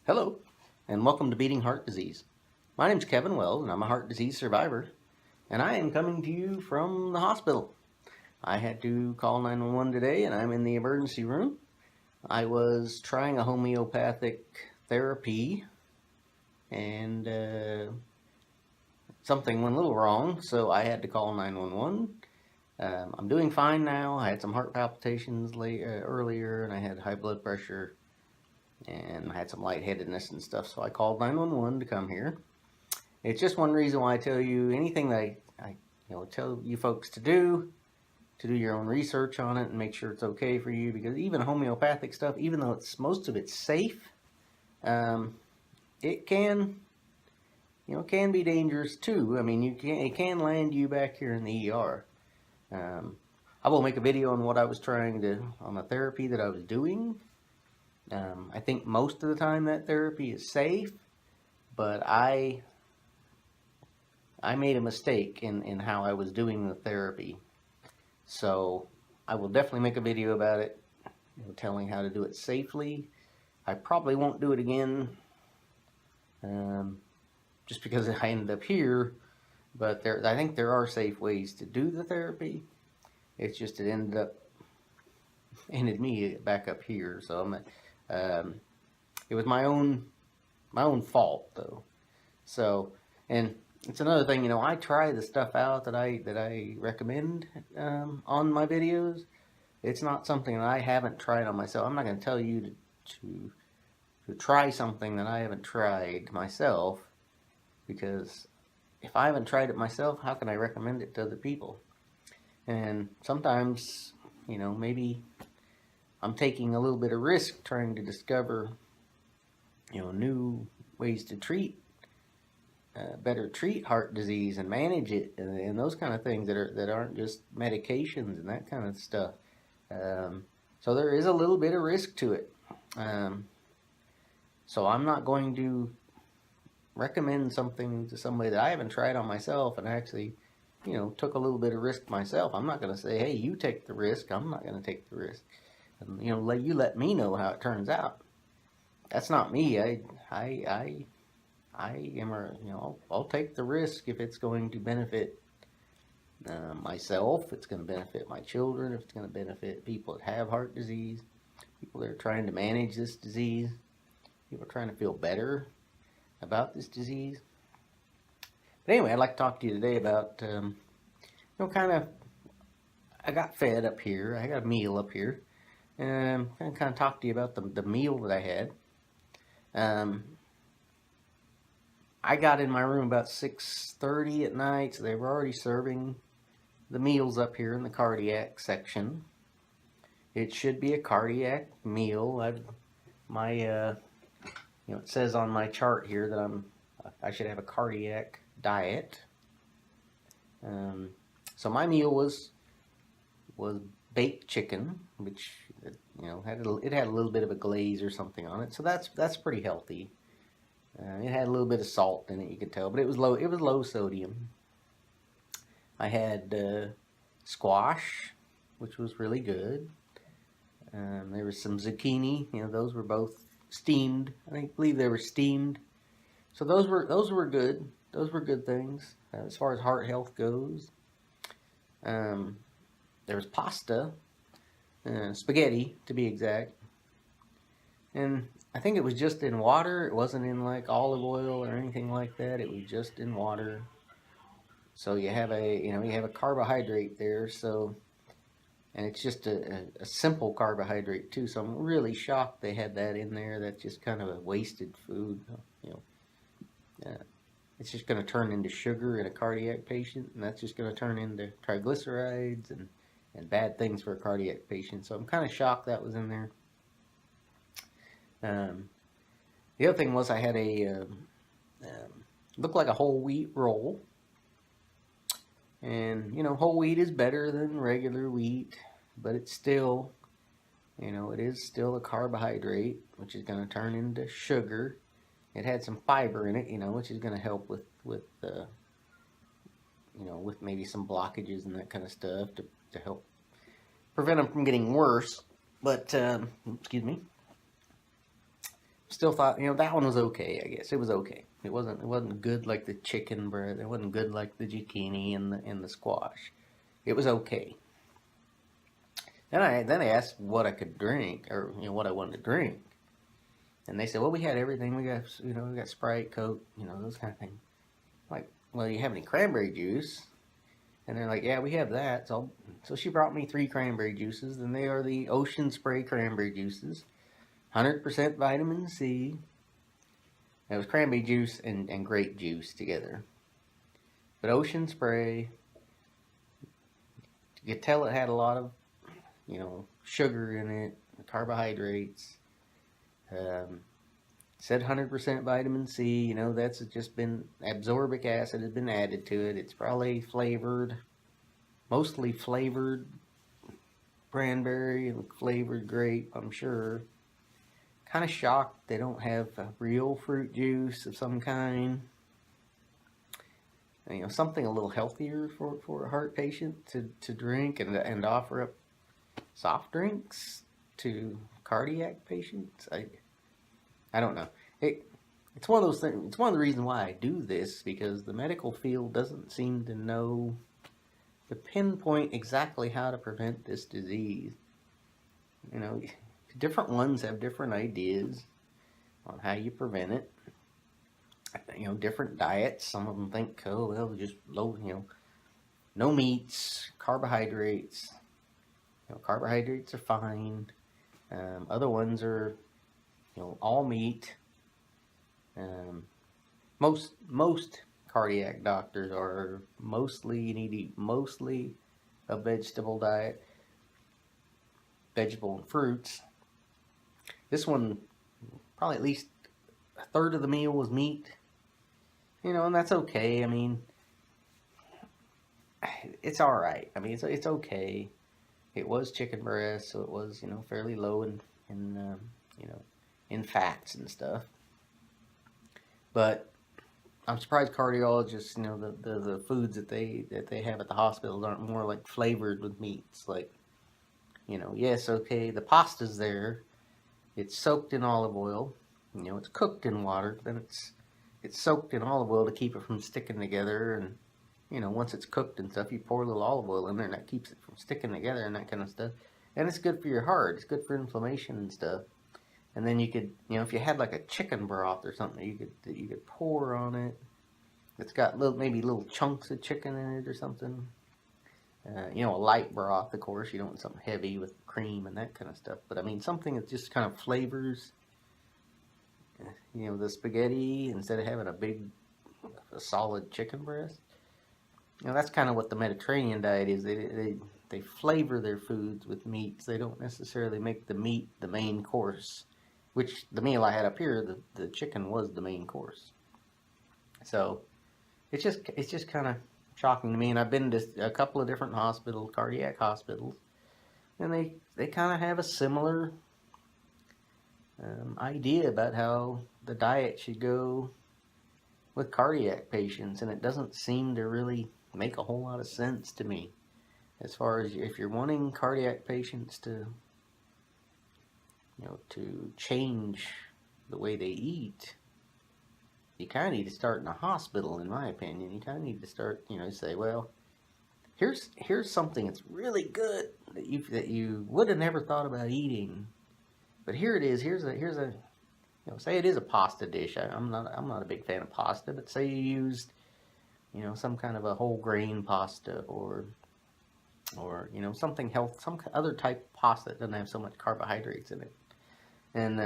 Hello, and welcome to Beating Heart Disease. My name's Kevin Wells, and I'm a heart disease survivor, and I am coming to you from the hospital. I had to call 911 today, and I'm in the emergency room. I was trying a homeopathic therapy, and something went a little wrong, so I had to call 911. I'm doing fine now. I had some heart palpitations earlier, and I had high blood pressure, and I had some lightheadedness and stuff, so I called 911 to come here. It's just one reason why I tell you anything that I tell you folks to do your own research on it and make sure it's okay for you, because even homeopathic stuff, even though most of it's safe, it can be dangerous too. I mean, it can land you back here in the ER. I will make a video on what I was on the therapy that I was doing. I think most of the time that therapy is safe, but I made a mistake in how I was doing the therapy. So I will definitely make a video about it, telling how to do it safely. I probably won't do it again, just because I ended up here, but I think there are safe ways to do the therapy. It's just it ended me back up here, so it was my own fault though. So, and it's another thing, I try the stuff out that I recommend on my videos. It's not something that I haven't tried on myself. I'm not going to tell you to try something that I haven't tried myself, because if I haven't tried it myself, how can I recommend it to other people? And sometimes, maybe I'm taking a little bit of risk trying to discover, new ways to better treat heart disease and manage it, and those kind of things that aren't just medications and that kind of stuff. So there is a little bit of risk to it. So I'm not going to recommend something to somebody that I haven't tried on myself and actually, took a little bit of risk myself. I'm not going to say, hey, you take the risk. I'm not going to take the risk. And, let me know how it turns out. That's not me. I am, I'll take the risk if it's going to benefit myself, it's going to benefit my children, if it's going to benefit people that have heart disease, people that are trying to manage this disease, people trying to feel better about this disease. But anyway, I'd like to talk to you today about, I got fed up here. I got a meal up here. And I'm going to kind of talk to you about the meal that I had. I got in my room about 6:30 at night, so they were already serving the meals up here in the cardiac section. It should be a cardiac meal. It says on my chart here that I should have a cardiac diet. So my meal was baked chicken, which had a little bit of a glaze or something on it. So that's pretty healthy. It had a little bit of salt in it, you could tell, but it was low sodium. I had squash, which was really good. There was some zucchini. Those were both steamed. I believe they were steamed. So those were good. Those were good things as far as heart health goes. There was pasta, spaghetti to be exact, and I think it was just in water. It wasn't in like olive oil or anything like that. It was just in water. So you have a carbohydrate there. So, and it's just a simple carbohydrate too. So I'm really shocked they had that in there. That's just kind of a wasted food. It's just going to turn into sugar in a cardiac patient, and that's just going to turn into triglycerides and bad things for a cardiac patient. So I'm kind of shocked that was in there. The other thing was I had looked like a whole wheat roll. And, whole wheat is better than regular wheat, but it's still, it is still a carbohydrate, which is going to turn into sugar. It had some fiber in it, which is going to help with maybe some blockages and that kind of stuff to help prevent them from getting worse. But, excuse me. still thought, that one was okay. I guess it was okay. It wasn't good like the chicken breast. It wasn't good like the zucchini and the squash. It was okay. Then I asked what I could drink, or what I wanted to drink, and they said, well, we had everything. We got Sprite, Coke, those kind of things. Like, well, do you have any cranberry juice? And they're like, yeah, we have that. So she brought me 3 cranberry juices, and they are the Ocean Spray cranberry juices, 100% vitamin C. It was cranberry juice and grape juice together. But Ocean Spray, you could tell it had a lot of, sugar in it, carbohydrates. Said 100% vitamin C. That's just been, absorbic acid has been added to it. It's probably mostly flavored cranberry and flavored grape, I'm sure. Kind of shocked they don't have a real fruit juice of some kind. Something a little healthier for a heart patient to drink and offer up soft drinks to cardiac patients. I don't know. It's one of those things. It's one of the reasons why I do this, because the medical field doesn't seem to know to pinpoint exactly how to prevent this disease. Different ones have different ideas on how you prevent it. Different diets. Some of them think, oh, well, just low, no meats, carbohydrates. Carbohydrates are fine. Other ones are, all meat. Most cardiac doctors are you need to eat mostly a vegetable diet, vegetable and fruits. This one, probably at least a third of the meal was meat, and that's okay. I mean, it's all right. I mean, it's okay. It was chicken breast, so it was, fairly low in fats and stuff. But I'm surprised cardiologists, the foods that they have at the hospitals aren't more like flavored with meats. Like, yes, okay, the pasta's there. It's soaked in olive oil. It's cooked in water. Then it's soaked in olive oil to keep it from sticking together. And once it's cooked and stuff, you pour a little olive oil in there, and that keeps it from sticking together and that kind of stuff. And it's good for your heart. It's good for inflammation and stuff. And then you could, if you had like a chicken broth or something, you could pour on it. It's got maybe little chunks of chicken in it or something. A light broth, of course. You don't want something heavy with cream and that kind of stuff. But I mean, something that just kind of flavors, the spaghetti instead of having a solid chicken breast. That's kind of what the Mediterranean diet is. They flavor their foods with meats. They don't necessarily make the meat the main course. Which the meal I had up here, the chicken was the main course. So it's just kind of shocking to me. And I've been to a couple of different cardiac hospitals, and they kind of have a similar idea about how the diet should go with cardiac patients, and it doesn't seem to really make a whole lot of sense to me. As far as if you're wanting cardiac patients to change the way they eat, you kind of need to start in a hospital, in my opinion. You kind of need to start, say, well, here's something that's really good that you would have never thought about eating, but here it is. Here's a say it is a pasta dish. I'm not a big fan of pasta, but say you used, some kind of a whole grain pasta or something some other type of pasta that doesn't have so much carbohydrates in it. And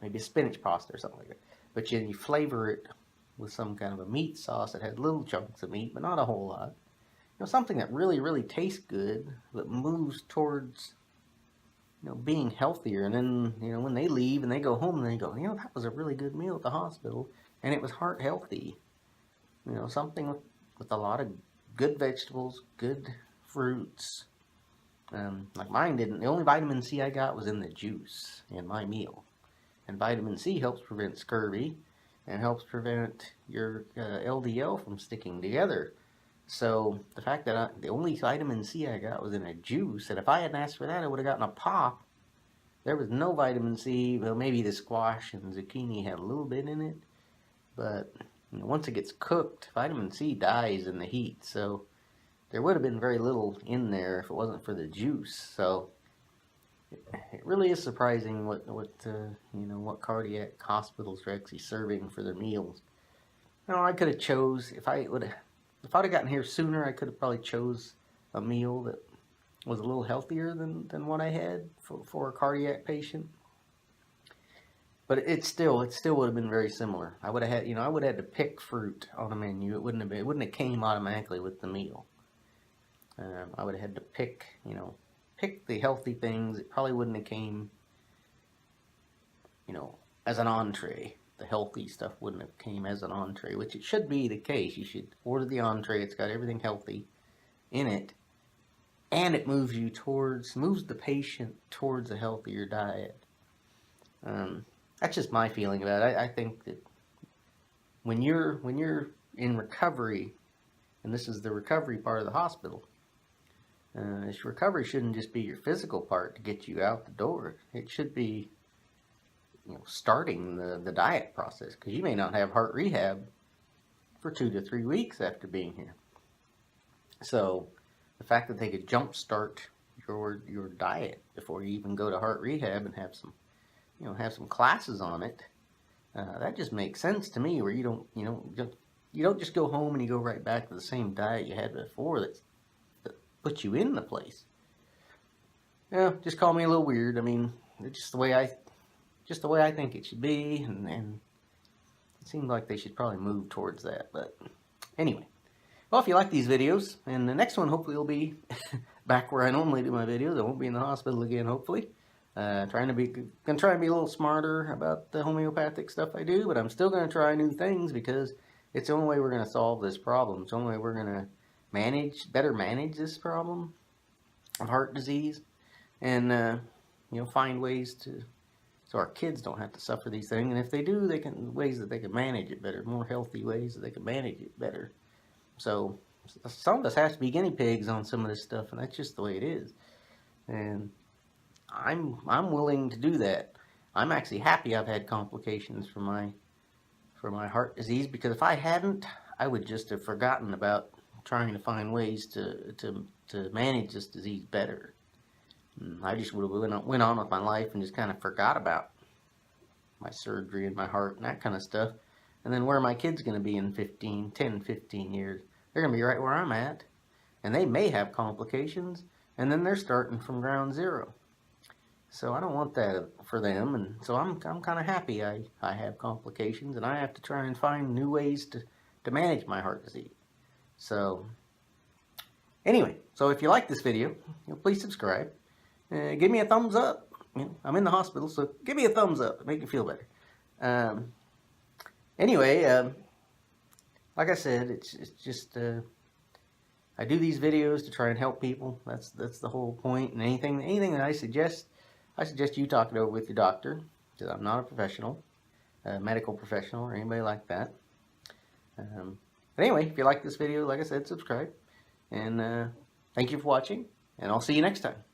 maybe a spinach pasta or something like that. But you flavor it with some kind of a meat sauce that has little chunks of meat, but not a whole lot. Something that really, really tastes good, but moves towards, being healthier. And then, when they leave and they go home, and they go, that was a really good meal at the hospital, and it was heart healthy. Something with a lot of good vegetables, good fruits. Like mine didn't. The only vitamin C I got was in the juice in my meal. And vitamin C helps prevent scurvy and helps prevent your LDL from sticking together. So the fact that the only vitamin C I got was in a juice, and if I hadn't asked for that, I would have gotten a pop there was no vitamin C. Well, maybe the squash and zucchini had a little bit in it, but you know, once it gets cooked, vitamin C dies in the heat. So there would have been very little in there if it wasn't for the juice. So it really is surprising what you know, what cardiac hospitals are actually serving for their meals. You know, I could have chose if I'd have gotten here sooner. I could have probably chose a meal that was a little healthier than what I had for a cardiac patient. But it still would have been very similar. I would have had, you know, I would have had to pick fruit on a menu. It wouldn't have came automatically with the meal. I would have had to pick, you know, pick the healthy things. It probably wouldn't have came, you know, as an entree. The healthy stuff wouldn't have came as an entree, which it should be the case. You should order the entree. It's got everything healthy in it, and it moves the patient towards a healthier diet. That's just my feeling about it. I think that when you're in recovery, and this is the recovery part of the hospital, this recovery shouldn't just be your physical part to get you out the door. It should be, you know, starting the diet process, because you may not have heart rehab for 2 to 3 weeks after being here. So the fact that they could jumpstart your diet before you even go to heart rehab and have some, you know, have some classes on it, that just makes sense to me. Where you don't just go home and you go right back to the same diet you had before that puts you in the place. Yeah, just call me a little weird. I mean, it's just the way I think it should be, and it seems like they should probably move towards that. But anyway, well, if you like these videos, and the next one hopefully will be back where I normally do my videos. I won't be in the hospital again, hopefully. Gonna try and be a little smarter about the homeopathic stuff I do, but I'm still gonna try new things, because it's the only way we're gonna solve this problem. It's the only way we're gonna better manage this problem of heart disease, and you know, find ways so our kids don't have to suffer these things. And if they do, ways that they can manage it better, more healthy ways that they can manage it better. So some of us have to be guinea pigs on some of this stuff, and that's just the way it is. And I'm willing to do that. I'm actually happy I've had complications from my heart disease, because if I hadn't, I would just have forgotten about trying to find ways to manage this disease better. I just would have went on with my life and just kind of forgot about my surgery and my heart and that kind of stuff. And then where are my kids going to be in 10, 15 years? They're going to be right where I'm at. And they may have complications, and then they're starting from ground zero. So I don't want that for them, and so I'm kind of happy I have complications, and I have to try and find new ways to manage my heart disease. So anyway, so if you like this video, please subscribe. Give me a thumbs up. I'm in the hospital, so give me a thumbs up. Make me feel better. Anyway, like I said, it's just I do these videos to try and help people. That's the whole point. And anything that I suggest you talk it over with your doctor, because I'm not a professional, medical professional, or anybody like that. But anyway, if you like this video, like I said, subscribe. And thank you for watching, and I'll see you next time.